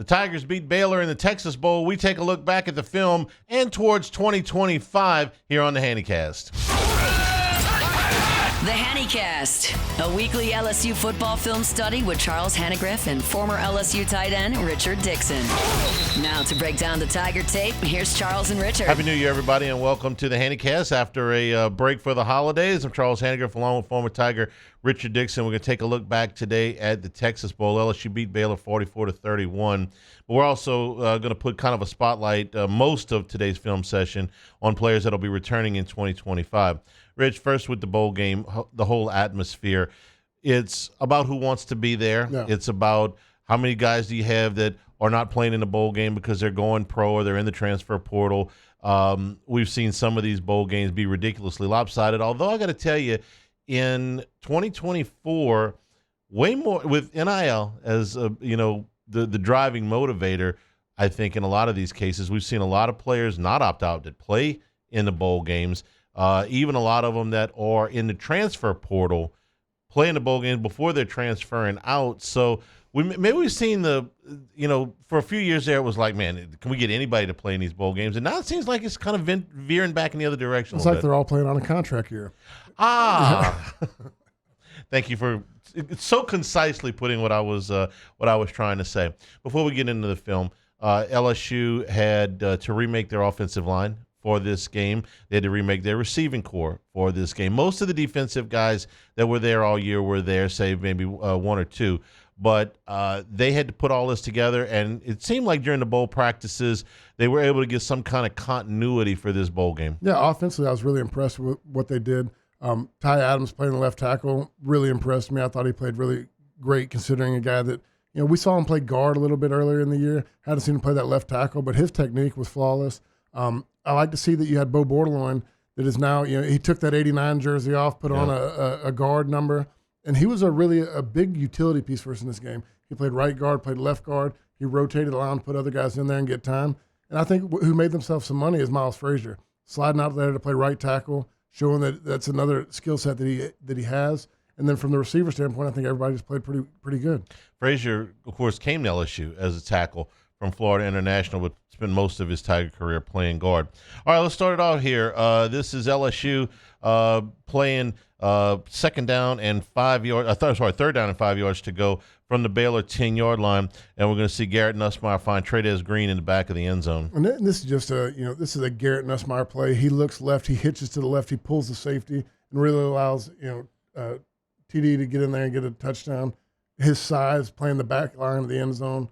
The Tigers beat Baylor in the Texas Bowl. We take a look back at the film and towards 2025 here on the Hanacast. The Hanacast, a weekly LSU football film study with Charles Hanagriff and former LSU tight end Richard Dickson. Now to break down the Tiger tape, here's Charles and Richard. Happy New Year, everybody, and welcome to the Hanacast. After a break for the holidays, I'm Charles Hanagriff along with former Tiger Richard Dickson. We're going to take a look back today at the Texas Bowl. LSU beat Baylor 44-31. But we're also going to put kind of a spotlight most of today's film session on players that will be returning in 2025. Rich, first with the bowl game, the whole atmosphere. It's about who wants to be there. Yeah. It's about how many guys do you have that are not playing in the bowl game because they're going pro or they're in the transfer portal. We've seen some of these bowl games be ridiculously lopsided, although I got to tell you, in 2024, way more with NIL as the driving motivator. I think in a lot of these cases, we've seen a lot of players not opt out that play in the bowl games. Even a lot of them that are in the transfer portal play in the bowl games before they're transferring out. So we've seen for a few years there, it was like, man, can we get anybody to play in these bowl games? And now it seems like it's kind of veering back in the other direction. It's like they're all playing on a contract year. Thank you for so concisely putting what I was trying to say. Before we get into the film, LSU had to remake their offensive line for this game. They had to remake their receiving core for this game. Most of the defensive guys that were there all year were there, save maybe one or two. But they had to put all this together, and it seemed like during the bowl practices they were able to get some kind of continuity for this bowl game. Yeah, offensively, I was really impressed with what they did. Ty Adams playing the left tackle really impressed me. I thought he played really great considering a guy that, we saw him play guard a little bit earlier in the year. Hadn't seen him play that left tackle, but his technique was flawless. I like to see that you had Bo Bordelon that is now, he took that 89 jersey off, put on a guard number, and he was a big utility piece for us in this game. He played right guard, played left guard. He rotated, allowing to put other guys in there and get time. And I think who made themselves some money is Miles Frazier, sliding out there to play right tackle, showing that that's another skill set that he has. And then from the receiver standpoint, I think everybody just played pretty good. Frazier, of course, came to LSU as a tackle from Florida International, but spent most of his Tiger career playing guard. All right, let's start it out here. This is LSU playing third down and 5 yards to go from the Baylor 10-yard line, and we're going to see Garrett Nussmeier find Trey'Dez Green in the back of the end zone. And this is just this is a Garrett Nussmeier play. He looks left, he hitches to the left, he pulls the safety, and really allows TD to get in there and get a touchdown. His size, playing the back line of the end zone.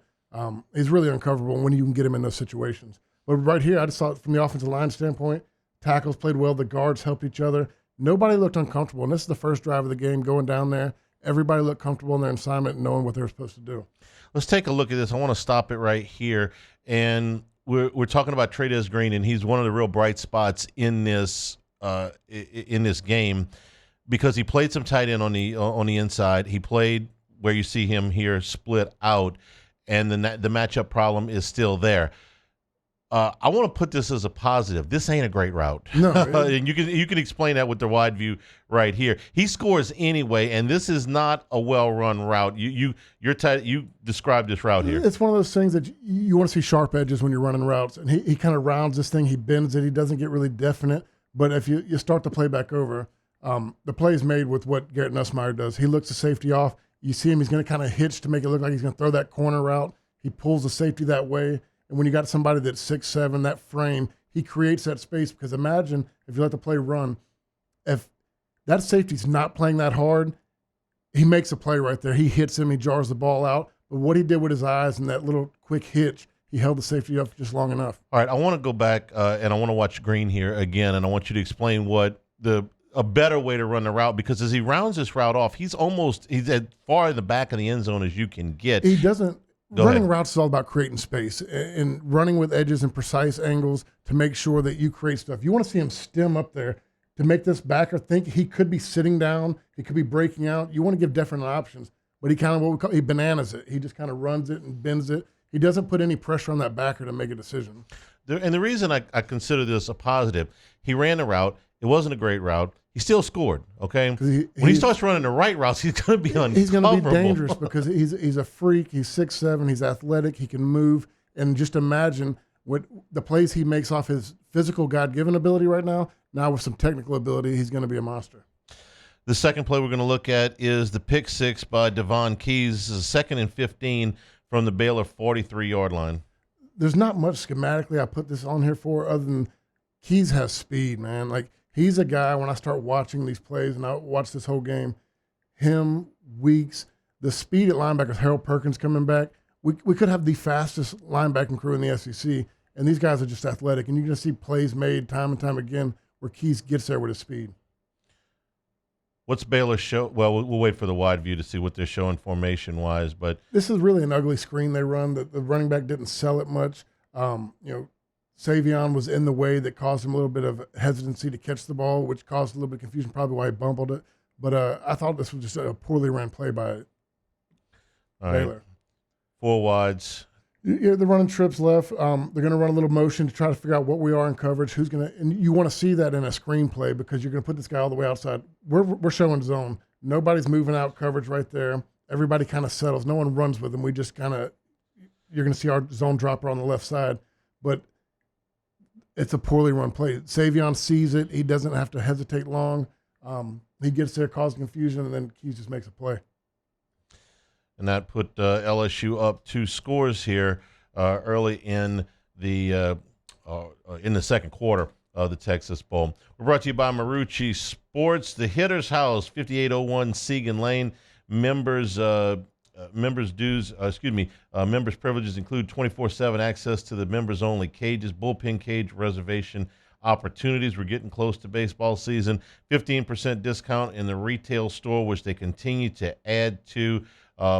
He's really uncoverable when you can get him in those situations. But right here, I just thought from the offensive line standpoint, tackles played well, the guards helped each other. Nobody looked uncomfortable, and this is the first drive of the game going down there. Everybody looked comfortable in their assignment and knowing what they were supposed to do. Let's take a look at this. I want to stop it right here, and we're talking about Trey'Dez Green, and he's one of the real bright spots in this game because he played some tight end on the inside. He played where you see him here split out. And the matchup problem is still there. I want to put this as a positive. This ain't a great route. No, and you can explain that with the wide view right here. He scores anyway, and this is not a well-run route. You described this route here. It's one of those things that you want to see sharp edges when you're running routes. And he kind of rounds this thing. He bends it. He doesn't get really definite. But if you start the play back over, the play is made with what Garrett Nussmeier does. He looks the safety off. You see him, he's going to kind of hitch to make it look like he's going to throw that corner route. He pulls the safety that way. And when you got somebody that's 6'7", that frame, he creates that space. Because imagine if you let the play run, if that safety's not playing that hard, he makes a play right there. He hits him, he jars the ball out. But what he did with his eyes and that little quick hitch, he held the safety up just long enough. All right, I want to go back and I want to watch Green here again, and I want you to explain what a better way to run the route, because as he rounds this route off, he's as far in the back of the end zone as you can get. He doesn't. Running routes is all about creating space and running with edges and precise angles to make sure that you create stuff. You want to see him stem up there to make this backer think he could be sitting down, he could be breaking out. You want to give different options, but he bananas it. He just kind of runs it and bends it. He doesn't put any pressure on that backer to make a decision. And the reason I consider this a positive, he ran the route, It wasn't a great route. He still scored, okay? When he starts running the right routes, he's going to be uncoverable. He's going to be dangerous because he's a freak. He's 6'7". He's athletic. He can move. And just imagine what the plays he makes off his physical God-given ability right now. Now with some technical ability, he's going to be a monster. The second play we're going to look at is the pick six by Devon Keys. This is 2nd and 15 from the Baylor 43-yard line. There's not much schematically I put this on here for other than Keys has speed, man. Like, he's a guy, when I start watching these plays, and I watch this whole game, him, Weeks, the speed at linebackers, Harold Perkins coming back, we could have the fastest linebacking crew in the SEC, and these guys are just athletic, and you're going to see plays made time and time again where Keys gets there with his speed. What's Baylor show? Well, we'll wait for the wide view to see what they're showing formation-wise, but this is really an ugly screen they run. The running back didn't sell it much. Savion was in the way that caused him a little bit of hesitancy to catch the ball, which caused a little bit of confusion, probably why he bumbled it. But I thought this was just a poorly ran play by Baylor. Right. 4 wides. Yeah, they're running trips left. They're going to run a little motion to try to figure out what we are in coverage. Who's going to, and you want to see that in a screenplay because you're going to put this guy all the way outside. We're showing zone. Nobody's moving out coverage right there. Everybody kind of settles. No one runs with them. We just kind of, you're going to see our zone dropper on the left side, but it's a poorly run play. Savion sees it. He doesn't have to hesitate long. He gets there, causing confusion, and then Keys just makes a play. And that put LSU up 2 scores here early in the second quarter of the Texas Bowl. We're brought to you by Marucci Sports, the Hitter's House, 5801 Segan Lane. Members privileges include 24/7 access to the members-only cages, bullpen cage reservation opportunities. We're getting close to baseball season. 15% discount in the retail store, which they continue to add to.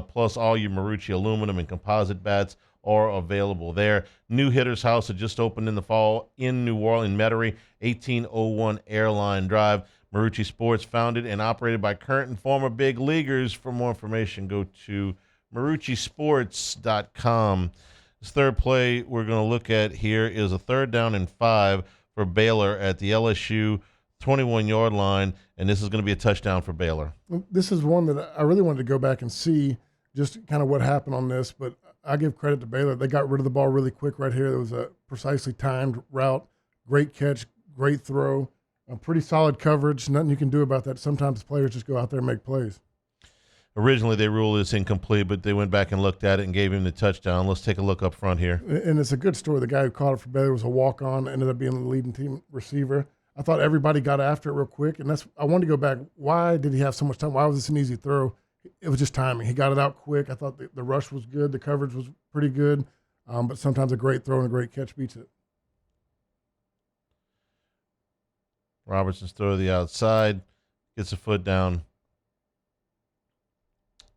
Plus all your Marucci aluminum and composite bats are available there. New Hitter's House had just opened in the fall in New Orleans, Metairie, 1801 Airline Drive. Marucci Sports, founded and operated by current and former big leaguers. For more information, go to MarucciSports.com. This third play we're going to look at here is a 3rd down and 5 for Baylor at the LSU 21-yard line, and this is going to be a touchdown for Baylor. This is one that I really wanted to go back and see just kind of what happened on this, but I give credit to Baylor. They got rid of the ball really quick right here. There was a precisely timed route, great catch, great throw, a pretty solid coverage. Nothing you can do about that. Sometimes players just go out there and make plays. Originally, they ruled this incomplete, but they went back and looked at it and gave him the touchdown. Let's take a look up front here. And it's a good story. The guy who caught it for Baylor was a walk-on, ended up being the leading team receiver. I thought everybody got after it real quick, and I wanted to go back. Why did he have so much time? Why was this an easy throw? It was just timing. He got it out quick. I thought the rush was good. The coverage was pretty good, but sometimes a great throw and a great catch beats it. Robertson's throw to the outside, gets a foot down.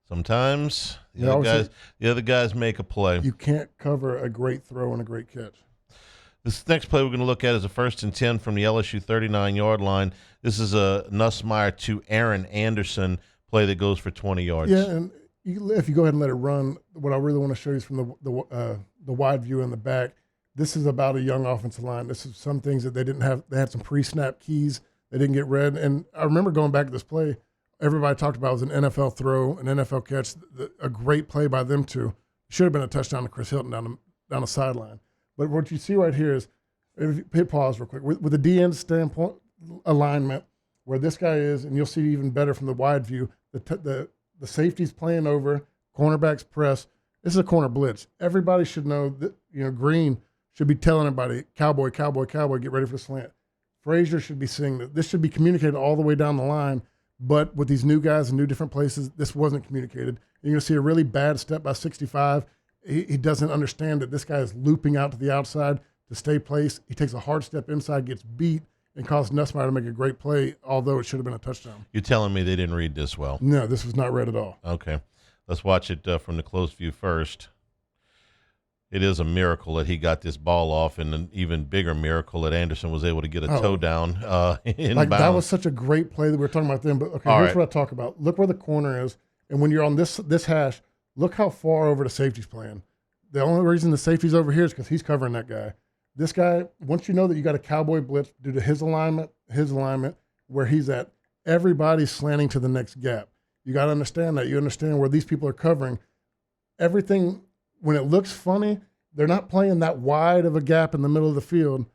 Sometimes the other guys make a play. You can't cover a great throw and a great catch. This next play we're going to look at is a 1st and 10 from the LSU 39-yard line. This is a Nussmeier to Aaron Anderson play that goes for 20 yards. Yeah, and if you go ahead and let it run, what I really want to show you is from the wide view in the back. This is about a young offensive line. This is some things that they didn't have. They had some pre-snap keys. They didn't get read. And I remember going back to this play, everybody talked about it was an NFL throw, an NFL catch, a great play by them two. Should have been a touchdown to Chris Hilton down the sideline. But what you see right here is, if you hit pause real quick, with the DN standpoint alignment, where this guy is, and you'll see even better from the wide view, the safety's playing over, cornerbacks press. This is a corner blitz. Everybody should know that, Green should be telling everybody, cowboy, cowboy, cowboy, get ready for the slant. Frazier should be seeing that. This should be communicated all the way down the line, but with these new guys in new different places, this wasn't communicated. You're going to see a really bad step by 65. He doesn't understand that this guy is looping out to the outside to stay placed. He takes a hard step inside, gets beat, and caused Nussmeier to make a great play, although it should have been a touchdown. You're telling me they didn't read this well? No, this was not read at all. Okay. Let's watch it from the close view first. It is a miracle that he got this ball off, and an even bigger miracle that Anderson was able to get a toe down in bounds. That was such a great play that we were talking about then. But, here's what I talk about. Look where the corner is, and when you're on this hash, look how far over the safety's playing. The only reason the safety's over here is because he's covering that guy. This guy, once you know that you got a cowboy blitz due to his alignment, where he's at, everybody's slanting to the next gap. You got to understand that. You understand where these people are covering. Everything, when it looks funny, they're not playing that wide of a gap in the middle of the field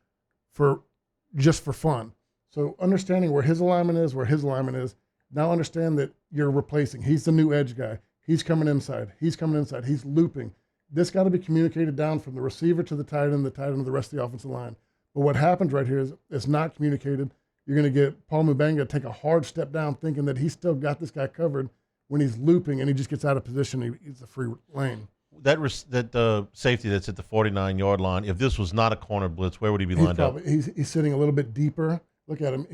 just for fun. So understanding where his alignment is, now understand that you're replacing. He's the new edge guy. He's coming inside. He's looping. This got to be communicated down from the receiver to the tight end to the rest of the offensive line. But what happens right here is it's not communicated. You're going to get Paul Mubanga take a hard step down thinking that he's still got this guy covered when he's looping and he just gets out of position. He's a free lane. That safety that's at the 49-yard line, if this was not a corner blitz, where would he be lined up? He's sitting a little bit deeper. Look at him.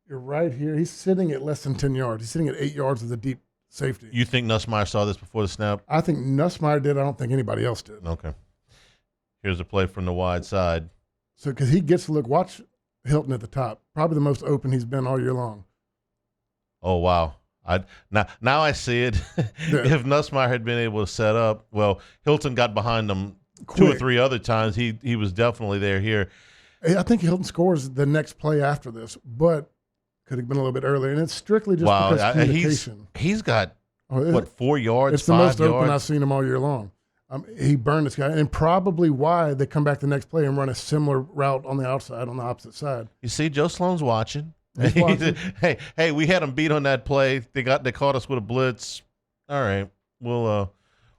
You're right here. He's sitting at less than 10 yards. He's sitting at 8 yards of the deep safety. You think Nussmeier saw this before the snap? I think Nussmeier did. I don't think anybody else did. Okay. Here's a play from the wide side. So because he gets to look, watch Hilton at the top. Probably the most open he's been all year long. Oh, wow. Now I see it. Yeah. If Nussmeier had been able to set up, well, Hilton got behind him Quick. 2 or 3 other times. He was definitely there here. I think Hilton scores the next play after this, but could have been a little bit earlier. And it's strictly just because communication. He's got, 4 yards, It's the 5 most yards? open I've seen him all year long. He burned this guy, and probably why they come back the next play and run a similar route on the outside, on the opposite side. You see, Joe Sloan's watching. He's watching. Hey, we had him beat on that play. They caught us with a blitz. All right, we'll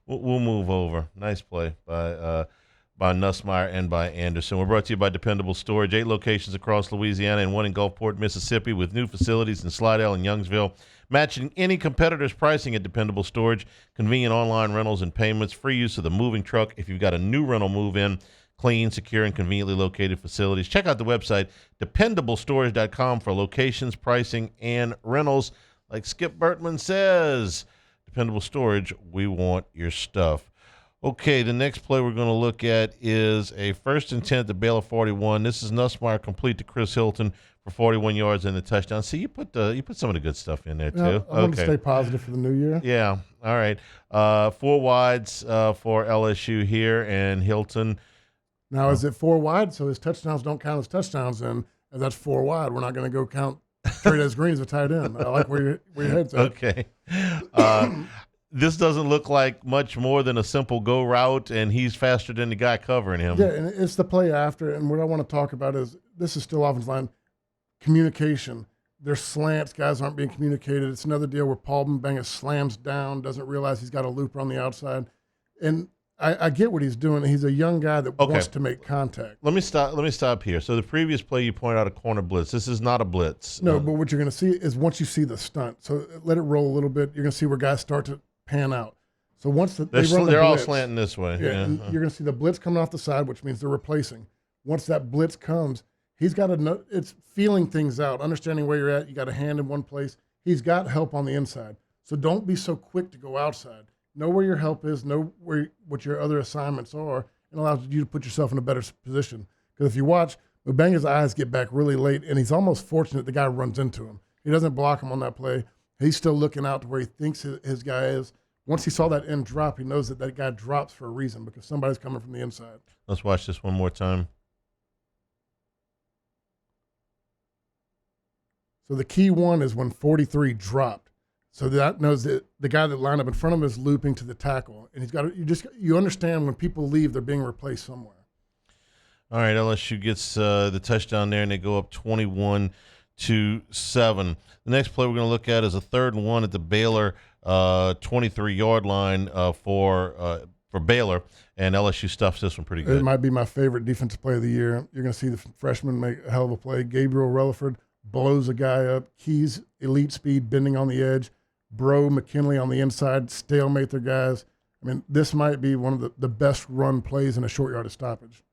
move over. Nice play by Nussmeier and by Anderson. We're brought to you by Dependable Storage, 8 locations across Louisiana and 1 in Gulfport, Mississippi, with new facilities in Slidell and Youngsville, matching any competitor's pricing at Dependable Storage, convenient online rentals and payments, free use of the moving truck if you've got a new rental move-in, clean, secure, and conveniently located facilities. Check out the website, dependablestorage.com, for locations, pricing, and rentals. Like Skip Bertman says, Dependable Storage, we want your stuff. Okay, the next play we're going to look at is a 1st and 10 at the Baylor 41. This is Nussmeier complete to Chris Hilton for 41 yards and the touchdown. See, you put some of the good stuff in there, too. Yeah, I want to stay positive for the new year. Yeah, all right. 4 wides for LSU here, and Hilton. Now, is it 4 wide? So his touchdowns don't count as touchdowns, and if that's 4 wide, we're not going to go count Trey Green as a tight end. I like where your head's at. Okay. This doesn't look like much more than a simple go route, and he's faster than the guy covering him. Yeah, and it's the play after. And what I want to talk about is this is still offensive line communication. There's slants, guys aren't being communicated. It's another deal where Paul Mubanga slams down, doesn't realize he's got a looper on the outside. And I get what he's doing. He's a young guy that wants to make contact. Let me stop here. So the previous play you pointed out a corner blitz. This is not a blitz. No, but what you're going to see is once you see the stunt, so let it roll a little bit, you're going to see where guys start to pan out. So once they're all slanting this way. Yeah. And you're going to see the blitz coming off the side, which means they're replacing. Once that blitz comes, he's got to know, it's feeling things out, understanding where you're at. You got a hand in one place. He's got help on the inside. So don't be so quick to go outside. Know where your help is, know what your other assignments are, and allows you to put yourself in a better position. Because if you watch, Mubanga's eyes get back really late, and he's almost fortunate the guy runs into him. He doesn't block him on that play. He's still looking out to where he thinks his guy is. Once he saw that end drop, he knows that guy drops for a reason because somebody's coming from the inside. Let's watch this one more time. So the key one is when 43 dropped. So that knows that the guy that lined up in front of him is looping to the tackle. And he's got you understand when people leave, they're being replaced somewhere. All right, LSU gets the touchdown there, and they go up 21-7. The next play we're going to look at is a 3rd and 1 at the Baylor 23-yard line for Baylor, and LSU stuffs this one pretty good. It might be my favorite defensive play of the year. You're going to see the freshman make a hell of a play. Gabriel Relaford blows a guy up. Keys, elite speed, bending on the edge. Bro, McKinley on the inside, stalemate their guys. I mean, this might be one of the best run plays in a short yardage stoppage.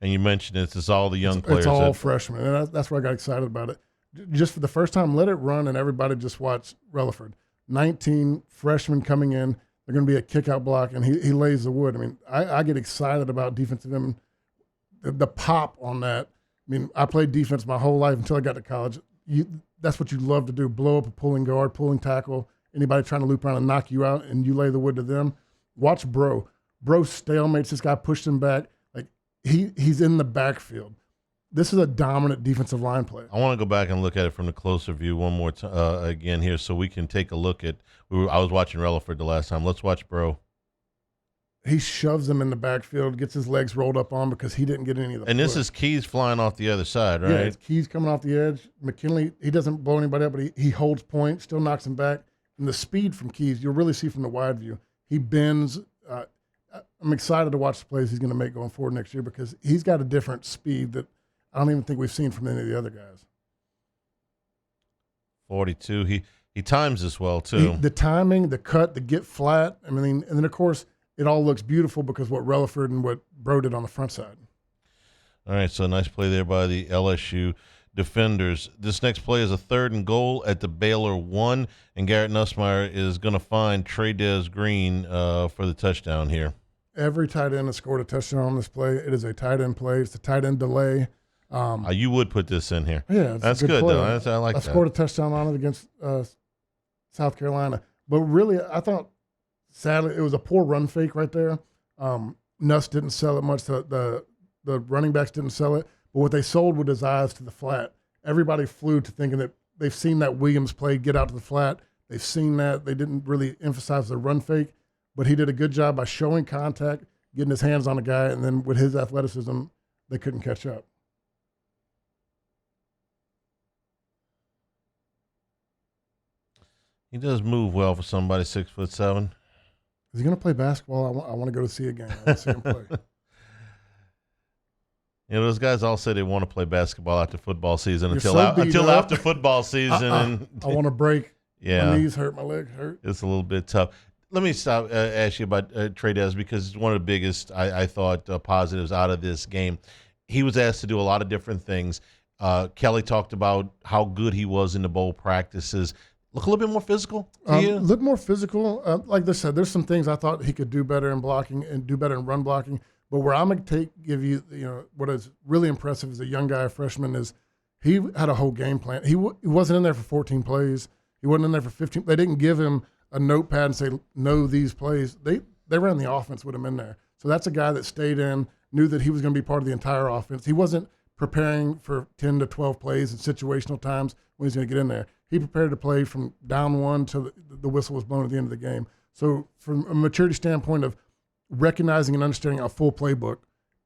And you mentioned it's all the young players. It's all freshmen, and that's why I got excited about it. Just for the first time, let it run, and everybody just watch Relaford. 19 freshmen coming in. They're going to be a kick-out block, and he lays the wood. I mean, I get excited about defensive end. The pop on that. I mean, I played defense my whole life until I got to college. That's what you love to do, blow up a pulling guard, pulling tackle, anybody trying to loop around and knock you out, and you lay the wood to them. Watch Bro. Bro stalemates this guy, pushed him back. Like, he's in the backfield. This is a dominant defensive line play. I want to go back and look at it from the closer view one more time again here, so we can take a look at. I was watching Relaford the last time. Let's watch Bro. He shoves him in the backfield, gets his legs rolled up on because he didn't get any of the. And this is Keys flying off the other side, right? Yeah, it's Keys coming off the edge. McKinley, he doesn't blow anybody up, but he holds point, still knocks him back. And the speed from Keys, you'll really see from the wide view. He bends. I'm excited to watch the plays he's going to make going forward next year because he's got a different speed that I don't even think we've seen from any of the other guys. 42. He times this well too. The timing, the cut, the get flat. I mean, and then of course it all looks beautiful because what Relaford and what Bro did on the front side. All right, so nice play there by the LSU defenders. This next play is a 3rd and goal at the Baylor 1, and Garrett Nussmeier is going to find Trey Green for the touchdown here. Every tight end has scored a touchdown on this play. It is a tight end play. It's a tight end delay. You would put this in here. Yeah, that's good play. though. I like that. I scored a touchdown on it against South Carolina, but really, I thought sadly it was a poor run fake right there. Nuss didn't sell it much. The running backs didn't sell it, but what they sold with his eyes to the flat. Everybody flew to thinking that they've seen that Williams play get out to the flat. They've seen that. They didn't really emphasize the run fake, but he did a good job by showing contact, getting his hands on the guy, and then with his athleticism, they couldn't catch up. He does move well for somebody 6'7". Is he going to play basketball? I want to go to see a game. I want to see him play. You know, those guys all say they want to play basketball after football season You're until after football season. And I want to break. Yeah, my knees hurt, my legs hurt. It's a little bit tough. Let me stop ask you about Trey because it's one of the biggest I thought positives out of this game. He was asked to do a lot of different things. Kelly talked about how good he was in the bowl practices. Look a little bit more physical to you? Look more physical. Like I said, there's some things I thought he could do better in blocking and do better in run blocking. But where I'm going to give you, what is really impressive as a young guy, a freshman, is he had a whole game plan. He wasn't in there for 14 plays. He wasn't in there for 15. They didn't give him a notepad and say, know these plays. They ran the offense with him in there. So that's a guy that stayed in, knew that he was going to be part of the entire offense. He wasn't preparing for 10 to 12 plays in situational times when he's going to get in there. He prepared to play from down one till the whistle was blown at the end of the game. So from a maturity standpoint of recognizing and understanding a full playbook,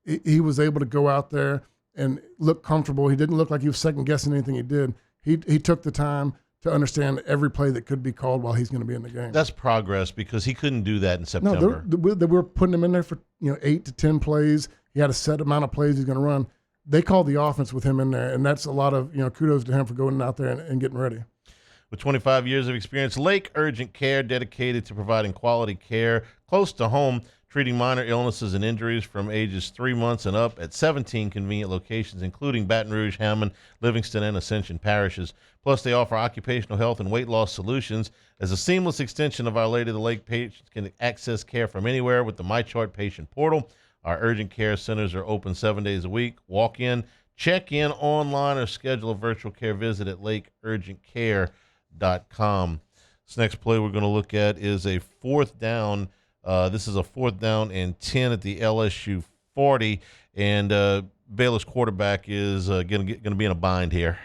he was able to go out there and look comfortable. He didn't look like he was second-guessing anything he did. He took the time to understand every play that could be called while he's going to be in the game. That's progress because he couldn't do that in September. No, they were putting him in there for 8 to 10 plays. He had a set amount of plays he's going to run. They called the offense with him in there, and that's a lot of kudos to him for going out there and getting ready. With 25 years of experience, Lake Urgent Care, dedicated to providing quality care close to home, treating minor illnesses and injuries from ages 3 months and up at 17 convenient locations, including Baton Rouge, Hammond, Livingston, and Ascension parishes. Plus, they offer occupational health and weight loss solutions. As a seamless extension of Our Lady of the Lake, patients can access care from anywhere with the MyChart patient portal. Our urgent care centers are open 7 days a week. Walk in, check in online, or schedule a virtual care visit at lakeurgentcare.com. This next play we're going to look at is a 4th down. This is a 4th down and 10 at the LSU 40, and Baylor's quarterback is going to be in a bind here.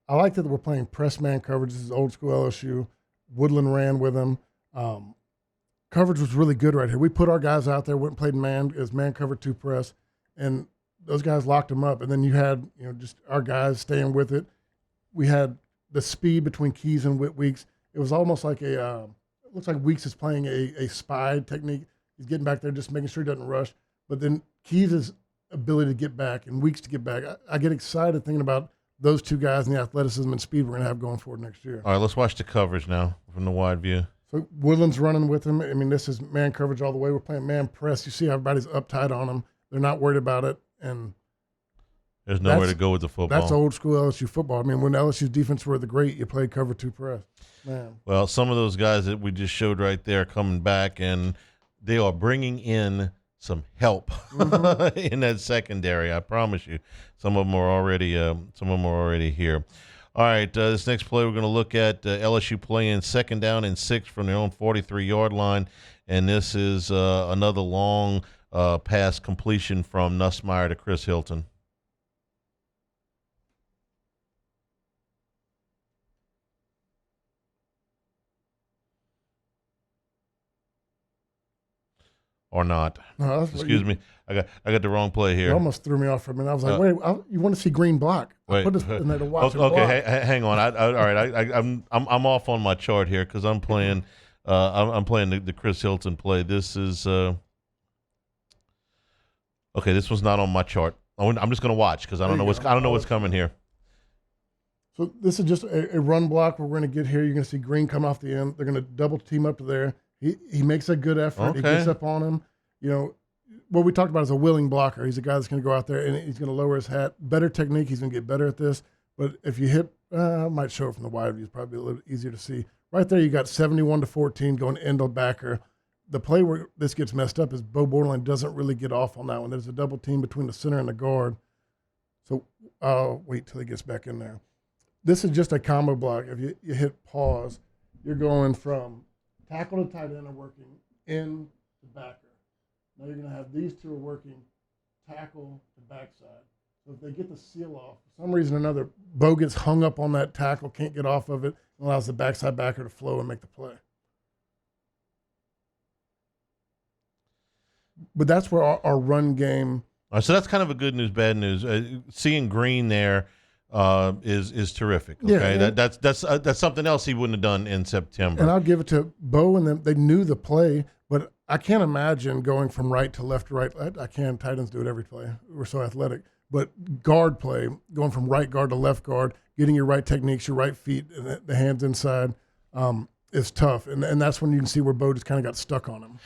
I like that we're playing press man coverage. This is old school LSU. Woodland ran with him. Coverage was really good right here. We put our guys out there, went and played man as man cover 2 press, and those guys locked them up. And then you had just our guys staying with it. We had the speed between Keys and Weeks. It was almost like it looks like Weeks is playing a spy technique. He's getting back there, just making sure he doesn't rush. But then Keys' ability to get back and Weeks to get back. I get excited thinking about those 2 guys and the athleticism and speed we're going to have going forward next year. All right, let's watch the coverage now from the wide view. So Woodland's running with him. I mean, this is man coverage all the way. We're playing man press. You see everybody's uptight on them. They're not worried about it. And there's nowhere to go with the football. That's old school LSU football. I mean, when LSU's defense were the great, you played cover 2 press. Man. Well, some of those guys that we just showed right there coming back, and they are bringing in some help in that secondary. I promise you, some of them are already here. All right, this next play we're going to look at LSU playing 2nd down and 6 from their own 43-yard line, and this is another long pass completion from Nussmeier to Chris Hilton. Or not. No, Excuse me. I got the wrong play here. You almost threw me off for a minute. I was like, wait, you want to see green block? I put this in there to watch it block. Hang on. All right, I'm off on my chart here because I'm playing I'm playing the Chris Hilton play. This is okay. This was not on my chart. I'm just going to watch because I don't know what's coming here. So this is just a run block we're going to get here. You're going to see Green come off the end. They're going to double team up to there. He makes a good effort. Okay. He gets up on him. You know, what we talked about is a willing blocker. He's a guy that's going to go out there and he's going to lower his hat. Better technique. He's going to get better at this. But if you hit, I might show it from the wide view. It's probably a little easier to see. Right there, you got 71-14 going end of backer. The play where this gets messed up is Bo Borderline doesn't really get off on that one. There's a double team between the center and the guard. So I'll wait till he gets back in there. This is just a combo block. If you hit pause, you're going from tackle to tight end are working in to backer. Now you're going to have these two are working tackle to backside. So if they get the seal off, for some reason or another, Bo gets hung up on that tackle, can't get off of it, and allows the backside backer to flow and make the play. But that's where our run game. All right, so that's kind of a good news, bad news. Seeing Green there is terrific. Okay, yeah, that's something else he wouldn't have done in September. And I'll give it to Bo and them. They knew the play, but I can't imagine going from right to left to right. I can. Tight ends do it every play. We're so athletic. But guard play, going from right guard to left guard, getting your right techniques, your right feet, and the hands inside is tough. And that's when you can see where Bo just kind of got stuck on him.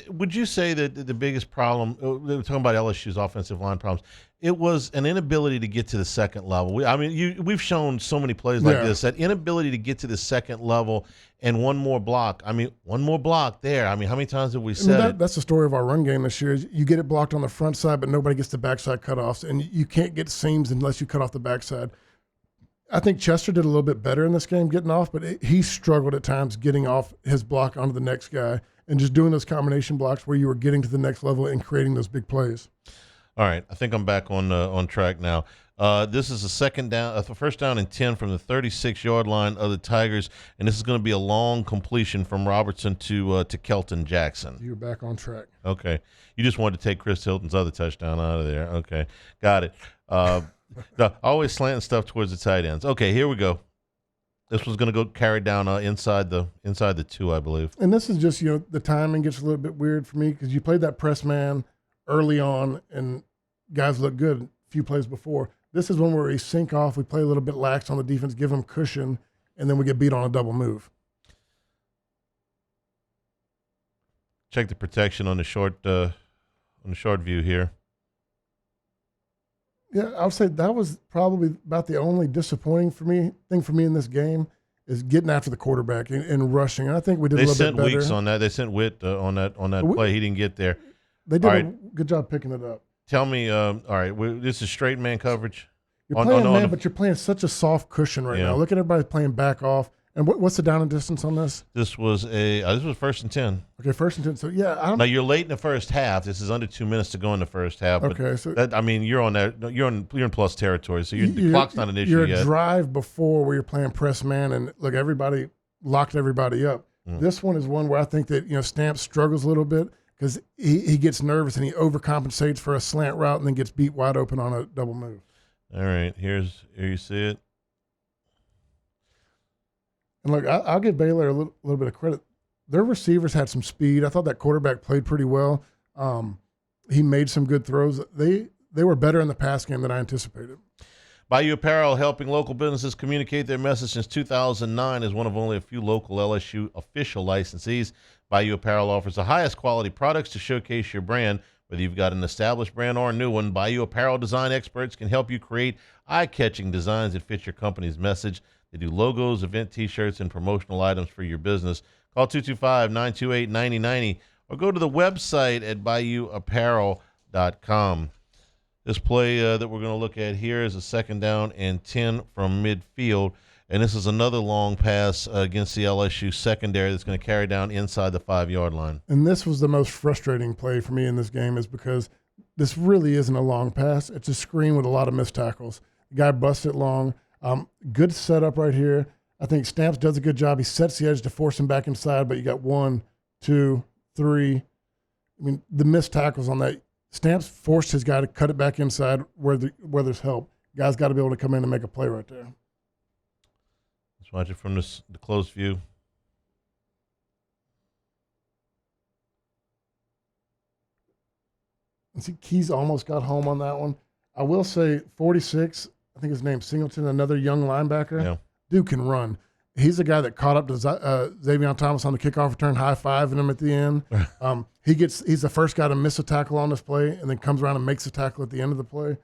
Would you say that the biggest problem, we're talking about LSU's offensive line problems, it was an inability to get to the second level? We've shown so many plays like this, that inability to get to the second level and one more block. One more block there. How many times have we said it? That's the story of our run game this year. Is you get it blocked on the front side, but nobody gets the backside cutoffs, and you can't get seams unless you cut off the backside. I think Chester did a little bit better in this game getting off, but he struggled at times getting off his block onto the next guy and just doing those combination blocks where you were getting to the next level and creating those big plays. All right, I think I'm back on track now. This is a first down and 10 from the 36-yard line of the Tigers, and this is going to be a long completion from Robertson to Kelton Jackson. You're back on track. Okay, you just wanted to take Chris Hilton's other touchdown out of there. Okay, got it. Always slanting stuff towards the tight ends. Okay, here we go. This was going to go carried down inside the 2, I believe. And this is just, the timing gets a little bit weird for me because you played that press man early on and guys look good a few plays before. This is one where we sink off, we play a little bit lax on the defense, give them cushion, and then we get beat on a double move. Check the protection on the short view here. Yeah, I would say that was probably about the only disappointing thing for me in this game is getting after the quarterback and rushing. And I think we did a little bit better. They sent Weeks on that. They sent Witt on that play. He didn't get there. They did a good job picking it up. Tell me, all right, this is straight man coverage. You're playing man, but you're playing such a soft cushion right now. Look at everybody playing back off. And what's the down and distance on this? This was first and 10. Okay, first and 10. So now you're late in the first half. This is under 2 minutes to go in the first half. But okay, so you're on that. You're in plus territory. So the clock's not an issue you're yet. You're a drive before where you're playing press man, and look, everybody locked everybody up. This one is one where I think that Stamps struggles a little bit because he gets nervous and he overcompensates for a slant route and then gets beat wide open on a double move. All right, here you see it. And look, I'll give Baylor a little bit of credit. Their receivers had some speed. I thought that quarterback played pretty well. He made some good throws. They were better in the pass game than I anticipated. Bayou Apparel, helping local businesses communicate their message since 2009, is one of only a few local LSU official licensees. Bayou Apparel offers the highest quality products to showcase your brand. Whether you've got an established brand or a new one, Bayou Apparel design experts can help you create eye-catching designs that fit your company's message. They do logos, event T-shirts, and promotional items for your business. Call 225-928-9090 or go to the website at BayouApparel.com. This play that we're going to look at here is a 2nd down and 10 from midfield. And this is another long pass against the LSU secondary that's going to carry down inside the 5-yard line. And this was the most frustrating play for me in this game, is because this really isn't a long pass. It's a screen with a lot of missed tackles. The guy busted long. Good setup right here. I think Stamps does a good job. He sets the edge to force him back inside, but you got 1, 2, 3. I mean, the missed tackles on that. Stamps forced his guy to cut it back inside where there's help. Guy's got to be able to come in and make a play right there. Let's watch it from the close view. And see, Keys almost got home on that one. I will say 46, I think his name's Singleton, another young linebacker. Yeah. Dude can run. He's the guy that caught up to Xavier Thomas on the kickoff return, high-fiving him at the end. He's the first guy to miss a tackle on this play and then comes around and makes a tackle at the end of the play.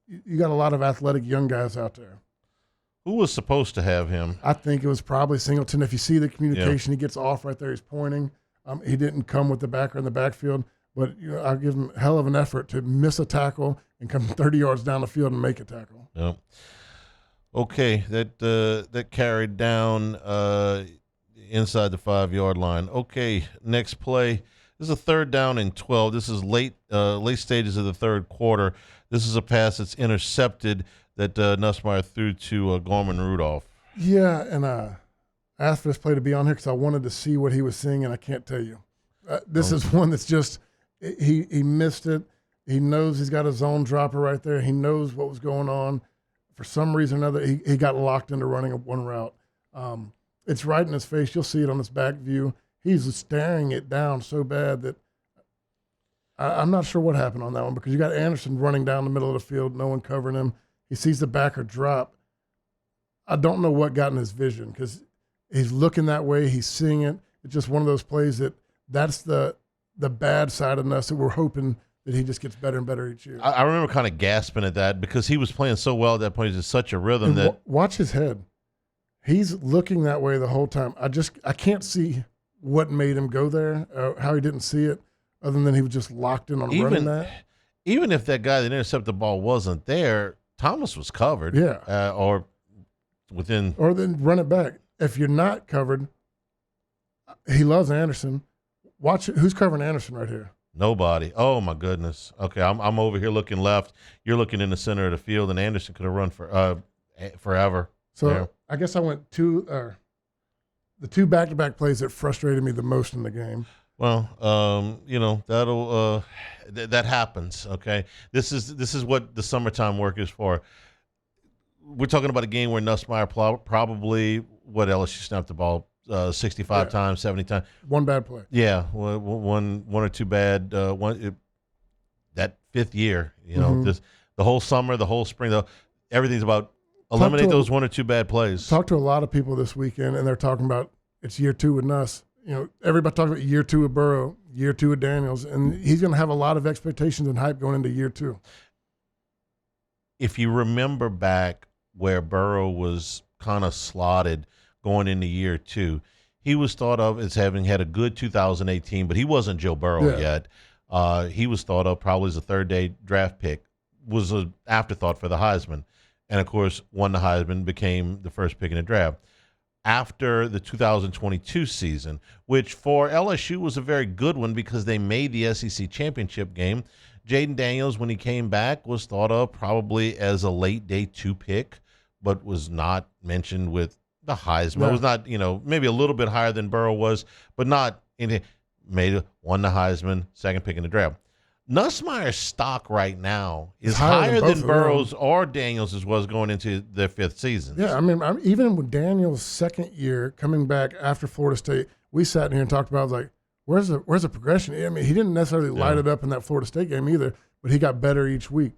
You got a lot of athletic young guys out there. Who was supposed to have him? I think it was probably Singleton. If you see the communication, He gets off right there. He's pointing. He didn't come with the backer in the backfield, but I'll give him a hell of an effort to miss a tackle and come 30 yards down the field and make a tackle. Yep. Okay, that carried down inside the 5-yard line. Okay, next play. This is a 3rd down and 12. This is late stages of the 3rd quarter. This is a pass that's intercepted that Nussmeier threw to Gorman Rudolph. Yeah, and I asked for this play to be on here because I wanted to see what he was seeing, and I can't tell you. This is one that's just he missed it. He knows he's got a zone dropper right there. He knows what was going on. For some reason or another, he got locked into running one route. It's right in his face. You'll see it on this back view. He's staring it down so bad that I'm not sure what happened on that one, because you got Anderson running down the middle of the field, no one covering him. He sees the backer drop. I don't know what got in his vision, because he's looking that way. He's seeing it. It's just one of those plays that's the bad side of us that we're hoping that he just gets better and better each year. I remember kind of gasping at that because he was playing so well at that point. He's in such a rhythm and watch his head. He's looking that way the whole time. I can't see what made him go there, how he didn't see it, other than he was just locked in on running that. Even if that guy that intercepted the ball wasn't there, Thomas was covered. Yeah. Or then run it back. If you're not covered, he loves Anderson. Watch it. Who's covering Anderson right here? Nobody. Oh my goodness. Okay, I'm over here looking left. You're looking in the center of the field, and Anderson could have run for forever. So yeah. I guess I went the two back-to-back plays that frustrated me the most in the game. Well, that'll that happens. Okay, this is what the summertime work is for. We're talking about a game where Nussmeier probably LSU snapped the ball 65 times, 70 times. One bad play. Yeah, one or two bad. That 5th year, the whole summer, the whole spring, everything's about eliminate those 1 or 2 bad plays. Talked to a lot of people this weekend, and they're talking about it's year 2 with Nuss. Everybody talking about year 2 with Burrow, year 2 with Daniels, and he's going to have a lot of expectations and hype going into year 2. If you remember back where Burrow was kind of slotted going into year 2, he was thought of as having had a good 2018, but he wasn't Joe Burrow yet. He was thought of probably as a 3rd-day draft pick, was an afterthought for the Heisman, and of course won the Heisman, became the first pick in the draft. After the 2022 season, which for LSU was a very good one because they made the SEC championship game, Jaden Daniels, when he came back, was thought of probably as a late-day 2 pick, but was not mentioned with the Heisman. No. It was not, maybe a little bit higher than Burrow was, but not in won the Heisman, 2nd pick in the draft. Nussmeier's stock right now is higher than Burrow's or Daniels' was going into their 5th season. Yeah, even with Daniels' 2nd year coming back after Florida State, we sat in here and talked about, I was like, where's the progression? I mean, he didn't necessarily light it up in that Florida State game either, but he got better each week.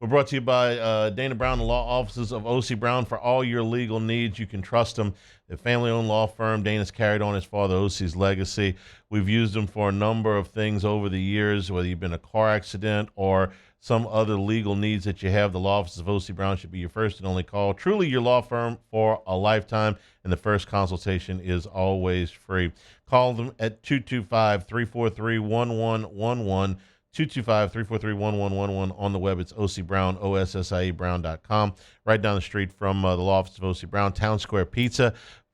We're brought to you by Dana Brown, the law offices of O.C. Brown. For all your legal needs, you can trust them. The family-owned law firm. Dana's carried on his father O.C.'s legacy. We've used them for a number of things over the years, whether you've been in a car accident or some other legal needs that you have. The law offices of O.C. Brown should be your first and only call. Truly your law firm for a lifetime, and the first consultation is always free. Call them at 225-343-1111. 225-343-1111. On the web, it's OC Brown, OSSIEBrown.com. Right down the street from the law office of OC Brown. Town Square Pizza.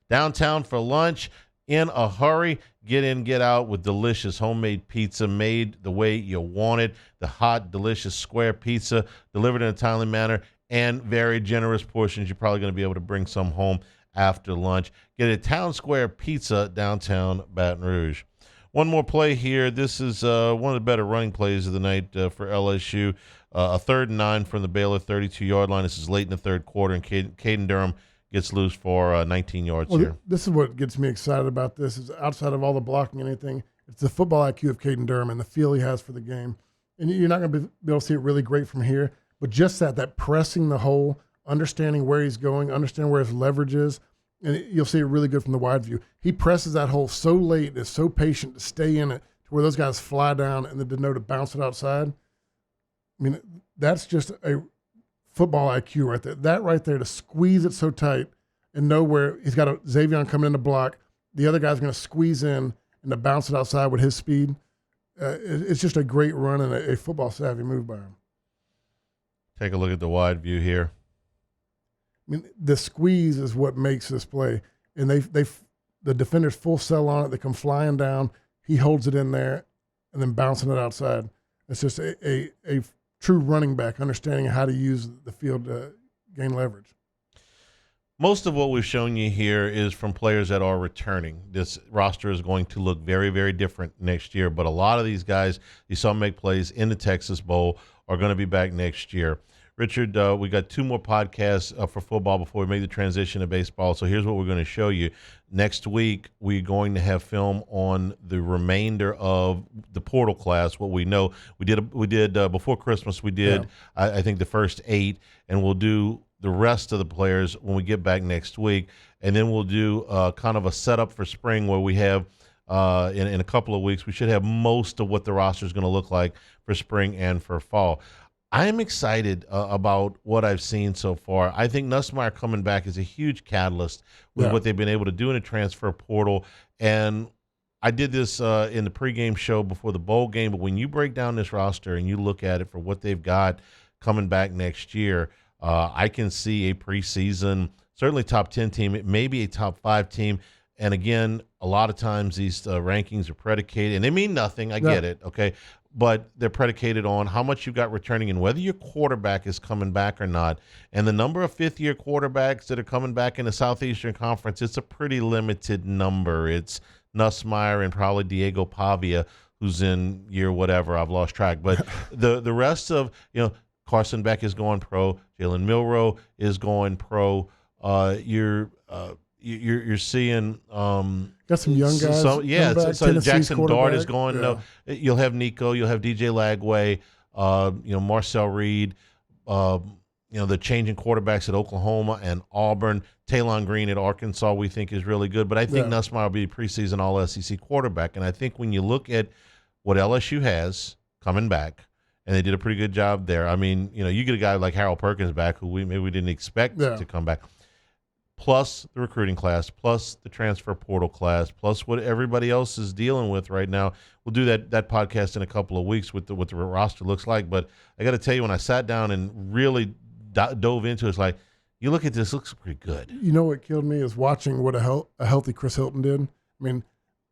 Downtown for lunch. In a hurry, get in, get out with delicious homemade pizza made the way you want it. The hot, delicious square pizza delivered in a timely manner and very generous portions. You're probably going to be able to bring some home after lunch. Get a Town Square Pizza, downtown Baton Rouge. One more play here. This is one of the better running plays of the night for LSU. A 3rd and 9 from the Baylor 32-yard line. This is late in the third quarter, and Caden Durham gets loose for 19 yards here. This is what gets me excited about this, is outside of all the blocking and anything, it's the football IQ of Caden Durham and the feel he has for the game. And you're not going to be able to see it really great from here, but just that pressing the hole, understanding where he's going, understanding where his leverage is, and you'll see it really good from the wide view. He presses that hole so late, is so patient to stay in it, to where those guys fly down and then to know to bounce it outside. I mean, that's just a football IQ right there. That right there, to squeeze it so tight and know where he's got Xavier coming in to block, the other guy's going to squeeze in and to bounce it outside with his speed. It's just a great run and a football savvy move by him. Take a look at the wide view here. I mean, the squeeze is what makes this play, and the defenders full sell on it. They come flying down. He holds it in there, and then bouncing it outside. It's just a true running back, understanding how to use the field to gain leverage. Most of what we've shown you here is from players that are returning. This roster is going to look very, very different next year, but a lot of these guys you saw make plays in the Texas Bowl are going to be back next year. Richard, we got 2 more podcasts for football before we make the transition to baseball. So here's what we're going to show you. Next week, we're going to have film on the remainder of the portal class. What we know, we did before Christmas. We did, I think, the first 8, and we'll do the rest of the players when we get back next week, and then we'll do kind of a setup for spring where we have in a couple of weeks we should have most of what the roster is going to look like for spring and for fall. I'm excited about what I've seen so far. I think Nussmeier coming back is a huge catalyst with what they've been able to do in a transfer portal. And I did this in the pregame show before the bowl game, but when you break down this roster and you look at it for what they've got coming back next year, I can see a preseason, certainly top 10 team, maybe a top 5 team. And again, a lot of times these rankings are predicated, and they mean nothing. I get it, okay? But they're predicated on how much you've got returning and whether your quarterback is coming back or not. And the number of fifth-year quarterbacks that are coming back in the Southeastern Conference, it's a pretty limited number. It's Nussmeier and probably Diego Pavia, who's in year whatever. I've lost track. But the rest of, Carson Beck is going pro. Jalen Milroe is going pro. You're seeing got some young guys. So Jackson Dart is going. Yeah. You'll have Nico. You'll have DJ Lagway. Marcel Reed. The changing quarterbacks at Oklahoma and Auburn. Taylon Green at Arkansas we think is really good. But I think Nussmeier will be a preseason All-SEC quarterback. And I think when you look at what LSU has coming back, and they did a pretty good job there. I mean, you get a guy like Harold Perkins back who maybe we didn't expect to come back. Plus the recruiting class, plus the transfer portal class, plus what everybody else is dealing with right now. We'll do that podcast in a couple of weeks with what the roster looks like. But I got to tell you, when I sat down and really dove into it, it's like, you look at this, it looks pretty good. You know what killed me is watching what a healthy Chris Hilton did. I mean,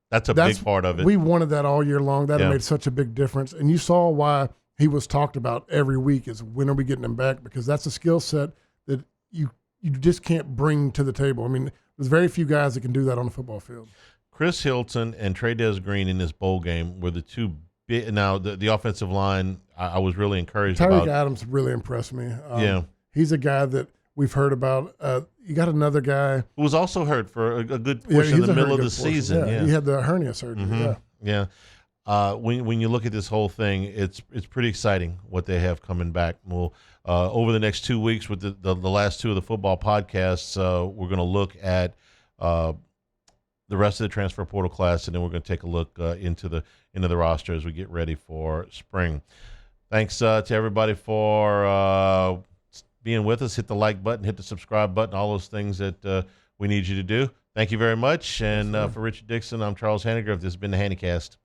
that's a big part of it. We wanted that all year long. That made such a big difference. And you saw why he was talked about every week is when are we getting him back? Because that's a skill set that you just can't bring to the table. I mean, there's very few guys that can do that on the football field. Chris Hilton and Trey'Dez Green in this bowl game were the two big. Now, the offensive line, I was really encouraged about. Tyreek Adams really impressed me. He's a guy that we've heard about. You got another guy who was also hurt for a good portion in the middle of the season. Yeah, he had the hernia surgery. Mm-hmm. When you look at this whole thing, it's pretty exciting what they have coming back. We'll over the next 2 weeks with the last 2 of the football podcasts, we're going to look at the rest of the transfer portal class, and then we're going to take a look into the roster as we get ready for spring. Thanks to everybody for being with us. Hit the like button, hit the subscribe button, all those things that we need you to do. Thank you very much. And for Richard Dickson, I'm Charles Hanagriff. This has been the Handycast.